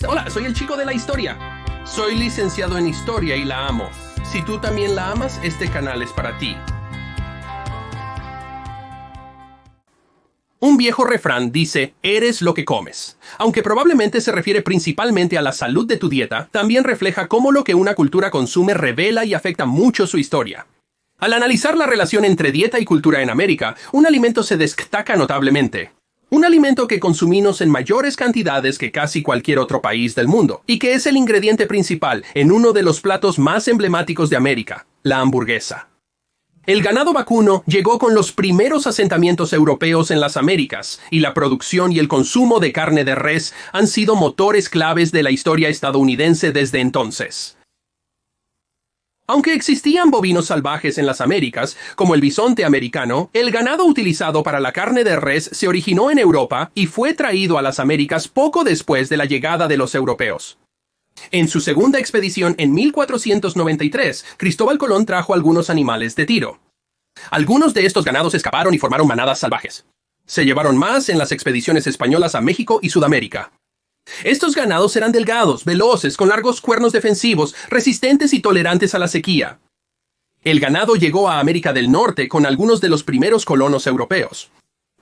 Hola, soy el chico de la historia. Soy licenciado en historia y la amo. Si tú también la amas, este canal es para ti. Un viejo refrán dice, eres lo que comes. Aunque probablemente se refiere principalmente a la salud de tu dieta, también refleja cómo lo que una cultura consume revela y afecta mucho su historia. Al analizar la relación entre dieta y cultura en América, un alimento se destaca notablemente. Un alimento que consumimos en mayores cantidades que casi cualquier otro país del mundo, y que es el ingrediente principal en uno de los platos más emblemáticos de América, la hamburguesa. El ganado vacuno llegó con los primeros asentamientos europeos en las Américas, y la producción y el consumo de carne de res han sido motores claves de la historia estadounidense desde entonces. Aunque existían bovinos salvajes en las Américas, como el bisonte americano, el ganado utilizado para la carne de res se originó en Europa y fue traído a las Américas poco después de la llegada de los europeos. En su segunda expedición en 1493, Cristóbal Colón trajo algunos animales de tiro. Algunos de estos ganados escaparon y formaron manadas salvajes. Se llevaron más en las expediciones españolas a México y Sudamérica. Estos ganados eran delgados, veloces, con largos cuernos defensivos, resistentes y tolerantes a la sequía. El ganado llegó a América del Norte con algunos de los primeros colonos europeos.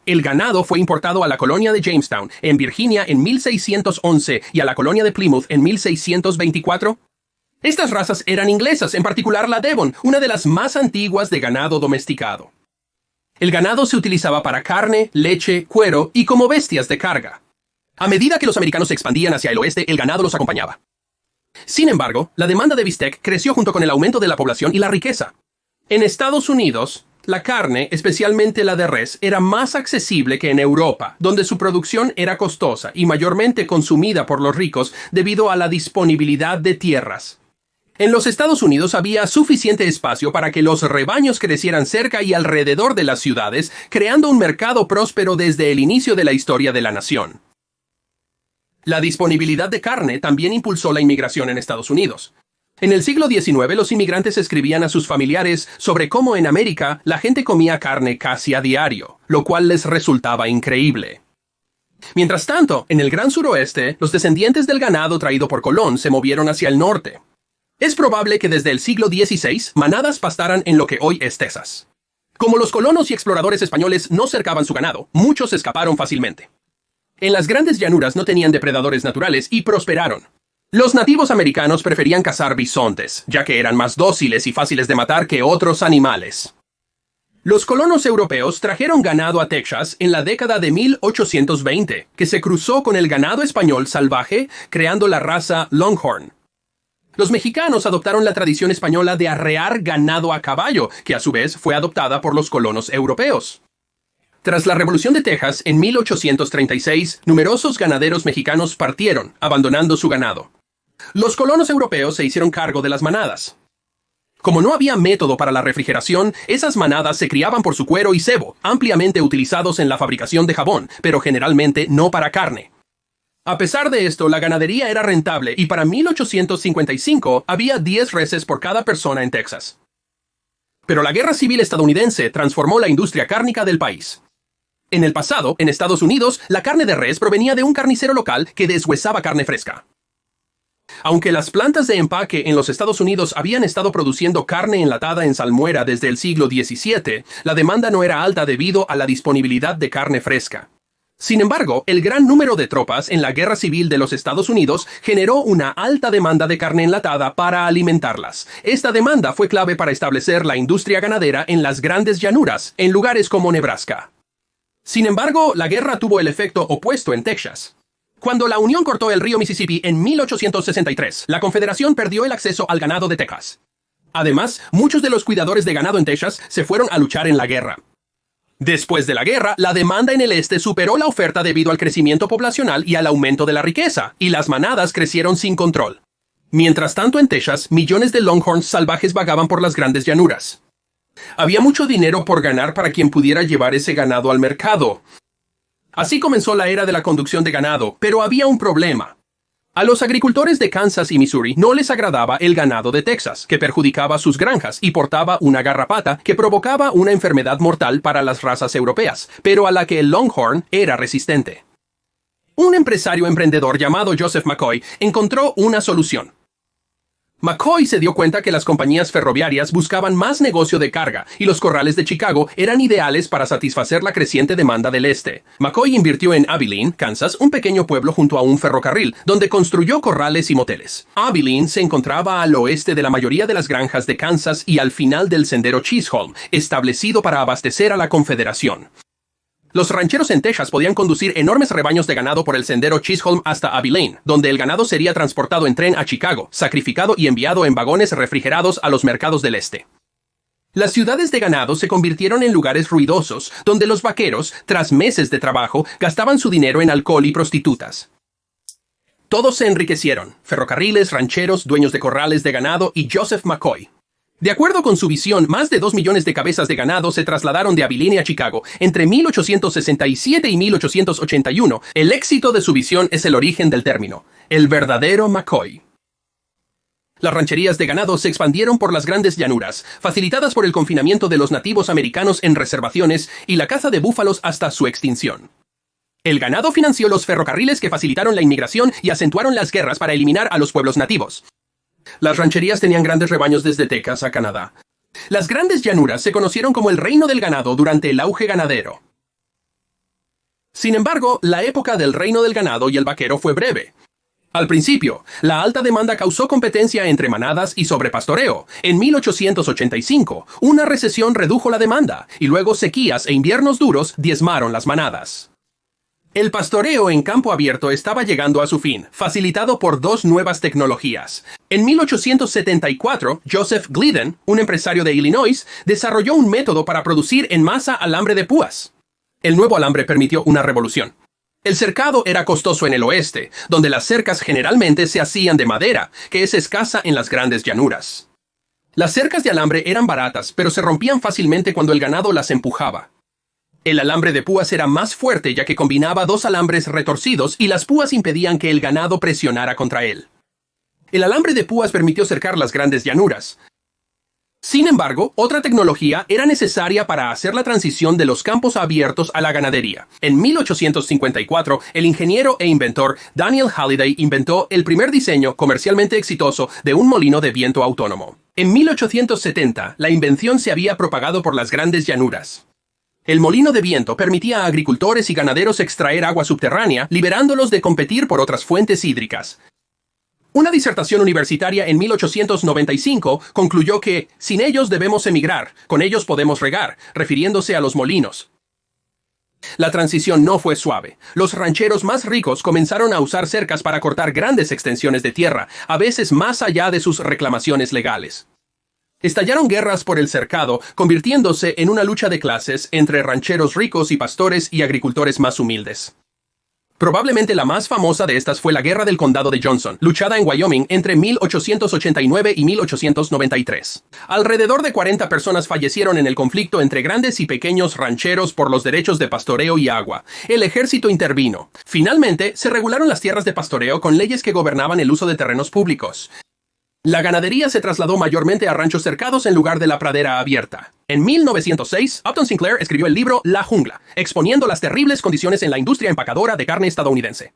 El ganado fue importado a la colonia de Jamestown, en Virginia, en 1611 y a la colonia de Plymouth en 1624. Estas razas eran inglesas, en particular la Devon, una de las más antiguas de ganado domesticado. El ganado se utilizaba para carne, leche, cuero y como bestias de carga. A medida que los americanos se expandían hacia el oeste, el ganado los acompañaba. Sin embargo, la demanda de bistec creció junto con el aumento de la población y la riqueza. En Estados Unidos, la carne, especialmente la de res, era más accesible que en Europa, donde su producción era costosa y mayormente consumida por los ricos debido a la disponibilidad de tierras. En los Estados Unidos había suficiente espacio para que los rebaños crecieran cerca y alrededor de las ciudades, creando un mercado próspero desde el inicio de la historia de la nación. La disponibilidad de carne también impulsó la inmigración en Estados Unidos. En el siglo XIX, los inmigrantes escribían a sus familiares sobre cómo en América la gente comía carne casi a diario, lo cual les resultaba increíble. Mientras tanto, en el Gran Suroeste, los descendientes del ganado traído por Colón se movieron hacia el norte. Es probable que desde el siglo XVI, manadas pastaran en lo que hoy es Texas. Como los colonos y exploradores españoles no cercaban su ganado, muchos escaparon fácilmente. En las grandes llanuras no tenían depredadores naturales y prosperaron. Los nativos americanos preferían cazar bisontes, ya que eran más dóciles y fáciles de matar que otros animales. Los colonos europeos trajeron ganado a Texas en la década de 1820, que se cruzó con el ganado español salvaje, creando la raza Longhorn. Los mexicanos adoptaron la tradición española de arrear ganado a caballo, que a su vez fue adoptada por los colonos europeos. Tras la Revolución de Texas, en 1836, numerosos ganaderos mexicanos partieron, abandonando su ganado. Los colonos europeos se hicieron cargo de las manadas. Como no había método para la refrigeración, esas manadas se criaban por su cuero y sebo, ampliamente utilizados en la fabricación de jabón, pero generalmente no para carne. A pesar de esto, la ganadería era rentable y para 1855 había 10 reses por cada persona en Texas. Pero la Guerra Civil estadounidense transformó la industria cárnica del país. En el pasado, en Estados Unidos, la carne de res provenía de un carnicero local que deshuesaba carne fresca. Aunque las plantas de empaque en los Estados Unidos habían estado produciendo carne enlatada en salmuera desde el siglo XVII, la demanda no era alta debido a la disponibilidad de carne fresca. Sin embargo, el gran número de tropas en la Guerra Civil de los Estados Unidos generó una alta demanda de carne enlatada para alimentarlas. Esta demanda fue clave para establecer la industria ganadera en las grandes llanuras, en lugares como Nebraska. Sin embargo, la guerra tuvo el efecto opuesto en Texas. Cuando la Unión cortó el río Mississippi en 1863, la Confederación perdió el acceso al ganado de Texas. Además, muchos de los cuidadores de ganado en Texas se fueron a luchar en la guerra. Después de la guerra, la demanda en el este superó la oferta debido al crecimiento poblacional y al aumento de la riqueza, y las manadas crecieron sin control. Mientras tanto, en Texas, millones de Longhorns salvajes vagaban por las grandes llanuras. Había mucho dinero por ganar para quien pudiera llevar ese ganado al mercado. Así comenzó la era de la conducción de ganado, pero había un problema. A los agricultores de Kansas y Missouri no les agradaba el ganado de Texas, que perjudicaba sus granjas y portaba una garrapata que provocaba una enfermedad mortal para las razas europeas, pero a la que el Longhorn era resistente. Un empresario emprendedor llamado Joseph McCoy encontró una solución. McCoy se dio cuenta que las compañías ferroviarias buscaban más negocio de carga y los corrales de Chicago eran ideales para satisfacer la creciente demanda del este. McCoy invirtió en Abilene, Kansas, un pequeño pueblo junto a un ferrocarril, donde construyó corrales y moteles. Abilene se encontraba al oeste de la mayoría de las granjas de Kansas y al final del sendero Chisholm, establecido para abastecer a la Confederación. Los rancheros en Texas podían conducir enormes rebaños de ganado por el sendero Chisholm hasta Abilene, donde el ganado sería transportado en tren a Chicago, sacrificado y enviado en vagones refrigerados a los mercados del este. Las ciudades de ganado se convirtieron en lugares ruidosos, donde los vaqueros, tras meses de trabajo, gastaban su dinero en alcohol y prostitutas. Todos se enriquecieron: ferrocarriles, rancheros, dueños de corrales de ganado y Joseph McCoy. De acuerdo con su visión, más de 2 millones de cabezas de ganado se trasladaron de Abilene a Chicago entre 1867 y 1881. El éxito de su visión es el origen del término, el verdadero McCoy. Las rancherías de ganado se expandieron por las grandes llanuras, facilitadas por el confinamiento de los nativos americanos en reservaciones y la caza de búfalos hasta su extinción. El ganado financió los ferrocarriles que facilitaron la inmigración y acentuaron las guerras para eliminar a los pueblos nativos. Las rancherías tenían grandes rebaños desde Texas a Canadá. Las grandes llanuras se conocieron como el reino del ganado durante el auge ganadero. Sin embargo, la época del reino del ganado y el vaquero fue breve. Al principio, la alta demanda causó competencia entre manadas y sobrepastoreo. En 1885, una recesión redujo la demanda, y luego sequías e inviernos duros diezmaron las manadas. El pastoreo en campo abierto estaba llegando a su fin, facilitado por dos nuevas tecnologías. En 1874, Joseph Glidden, un empresario de Illinois, desarrolló un método para producir en masa alambre de púas. El nuevo alambre permitió una revolución. El cercado era costoso en el oeste, donde las cercas generalmente se hacían de madera, que es escasa en las grandes llanuras. Las cercas de alambre eran baratas, pero se rompían fácilmente cuando el ganado las empujaba. El alambre de púas era más fuerte ya que combinaba dos alambres retorcidos y las púas impedían que el ganado presionara contra él. El alambre de púas permitió cercar las grandes llanuras. Sin embargo, otra tecnología era necesaria para hacer la transición de los campos abiertos a la ganadería. En 1854, el ingeniero e inventor Daniel Halliday inventó el primer diseño comercialmente exitoso de un molino de viento autónomo. En 1870, la invención se había propagado por las grandes llanuras. El molino de viento permitía a agricultores y ganaderos extraer agua subterránea, liberándolos de competir por otras fuentes hídricas. Una disertación universitaria en 1895 concluyó que sin ellos debemos emigrar, con ellos podemos regar, refiriéndose a los molinos. La transición no fue suave. Los rancheros más ricos comenzaron a usar cercas para cortar grandes extensiones de tierra, a veces más allá de sus reclamaciones legales. Estallaron guerras por el cercado, convirtiéndose en una lucha de clases entre rancheros ricos y pastores y agricultores más humildes. Probablemente la más famosa de estas fue la Guerra del Condado de Johnson, luchada en Wyoming entre 1889 y 1893. Alrededor de 40 personas fallecieron en el conflicto entre grandes y pequeños rancheros por los derechos de pastoreo y agua. El ejército intervino. Finalmente, se regularon las tierras de pastoreo con leyes que gobernaban el uso de terrenos públicos. La ganadería se trasladó mayormente a ranchos cercados en lugar de la pradera abierta. En 1906, Upton Sinclair escribió el libro La Jungla, exponiendo las terribles condiciones en la industria empacadora de carne estadounidense.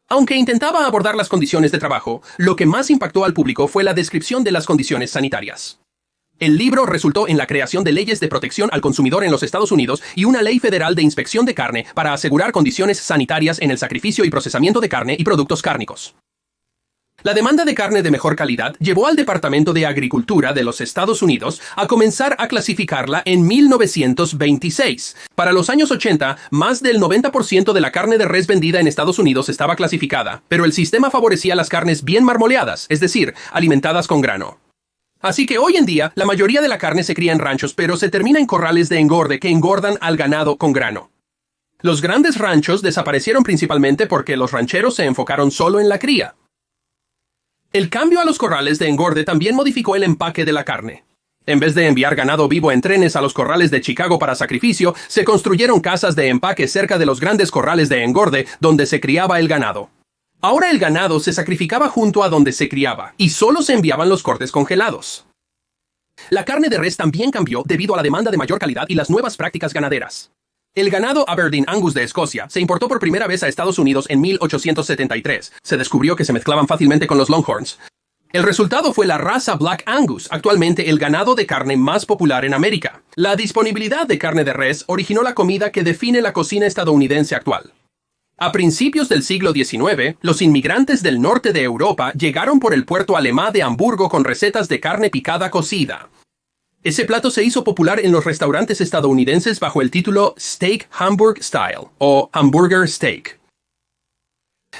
Aunque intentaba abordar las condiciones de trabajo, lo que más impactó al público fue la descripción de las condiciones sanitarias. El libro resultó en la creación de leyes de protección al consumidor en los Estados Unidos y una ley federal de inspección de carne para asegurar condiciones sanitarias en el sacrificio y procesamiento de carne y productos cárnicos. La demanda de carne de mejor calidad llevó al Departamento de Agricultura de los Estados Unidos a comenzar a clasificarla en 1926. Para los años 80, más del 90% de la carne de res vendida en Estados Unidos estaba clasificada, pero el sistema favorecía las carnes bien marmoleadas, es decir, alimentadas con grano. Así que hoy en día, la mayoría de la carne se cría en ranchos, pero se termina en corrales de engorde que engordan al ganado con grano. Los grandes ranchos desaparecieron principalmente porque los rancheros se enfocaron solo en la cría. El cambio a los corrales de engorde también modificó el empaque de la carne. En vez de enviar ganado vivo en trenes a los corrales de Chicago para sacrificio, se construyeron casas de empaque cerca de los grandes corrales de engorde donde se criaba el ganado. Ahora el ganado se sacrificaba junto a donde se criaba, y solo se enviaban los cortes congelados. La carne de res también cambió debido a la demanda de mayor calidad y las nuevas prácticas ganaderas. El ganado Aberdeen Angus de Escocia se importó por primera vez a Estados Unidos en 1873. Se descubrió que se mezclaban fácilmente con los Longhorns. El resultado fue la raza Black Angus, actualmente el ganado de carne más popular en América. La disponibilidad de carne de res originó la comida que define la cocina estadounidense actual. A principios del siglo XIX, los inmigrantes del norte de Europa llegaron por el puerto alemán de Hamburgo con recetas de carne picada cocida. Ese plato se hizo popular en los restaurantes estadounidenses bajo el título Steak Hamburg Style o Hamburger Steak.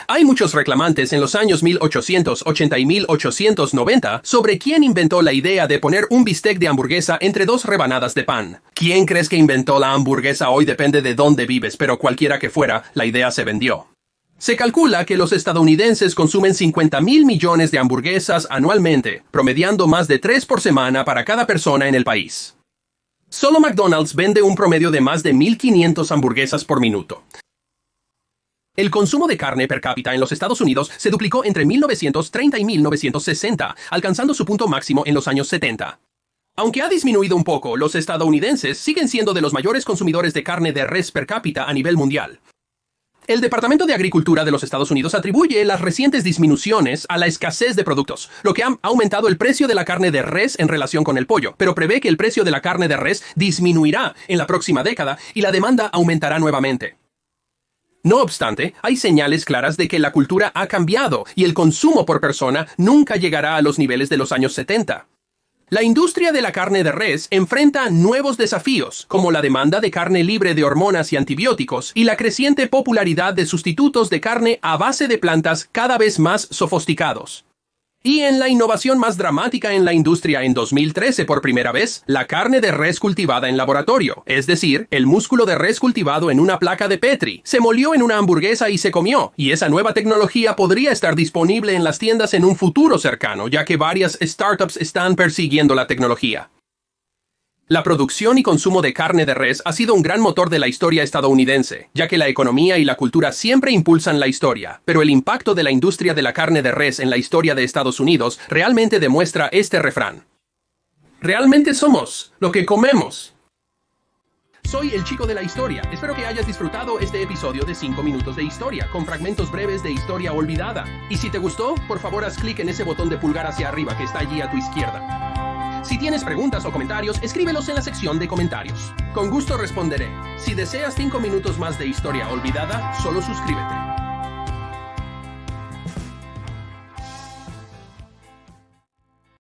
Hay muchos reclamantes en los años 1880 y 1890 sobre quién inventó la idea de poner un bistec de hamburguesa entre dos rebanadas de pan. ¿Quién crees que inventó la hamburguesa? Hoy depende de dónde vives, pero cualquiera que fuera, la idea se vendió. Se calcula que los estadounidenses consumen 50,000 millones de hamburguesas anualmente, promediando más de 3 por semana para cada persona en el país. Solo McDonald's vende un promedio de más de 1,500 hamburguesas por minuto. El consumo de carne per cápita en los Estados Unidos se duplicó entre 1930 y 1960, alcanzando su punto máximo en los años 70. Aunque ha disminuido un poco, los estadounidenses siguen siendo de los mayores consumidores de carne de res per cápita a nivel mundial. El Departamento de Agricultura de los Estados Unidos atribuye las recientes disminuciones a la escasez de productos, lo que ha aumentado el precio de la carne de res en relación con el pollo, pero prevé que el precio de la carne de res disminuirá en la próxima década y la demanda aumentará nuevamente. No obstante, hay señales claras de que la cultura ha cambiado y el consumo por persona nunca llegará a los niveles de los años 70. La industria de la carne de res enfrenta nuevos desafíos, como la demanda de carne libre de hormonas y antibióticos y la creciente popularidad de sustitutos de carne a base de plantas cada vez más sofisticados. Y en la innovación más dramática en la industria en 2013 por primera vez, la carne de res cultivada en laboratorio, es decir, el músculo de res cultivado en una placa de Petri, se molió en una hamburguesa y se comió, y esa nueva tecnología podría estar disponible en las tiendas en un futuro cercano, ya que varias startups están persiguiendo la tecnología. La producción y consumo de carne de res ha sido un gran motor de la historia estadounidense, ya que la economía y la cultura siempre impulsan la historia, pero el impacto de la industria de la carne de res en la historia de Estados Unidos realmente demuestra este refrán. Realmente somos lo que comemos. Soy el chico de la historia. Espero que hayas disfrutado este episodio de 5 minutos de historia, con fragmentos breves de historia olvidada. Y si te gustó, por favor haz clic en ese botón de pulgar hacia arriba que está allí a tu izquierda. Si tienes preguntas o comentarios, escríbelos en la sección de comentarios. Con gusto responderé. Si deseas 5 minutos más de historia olvidada, solo suscríbete.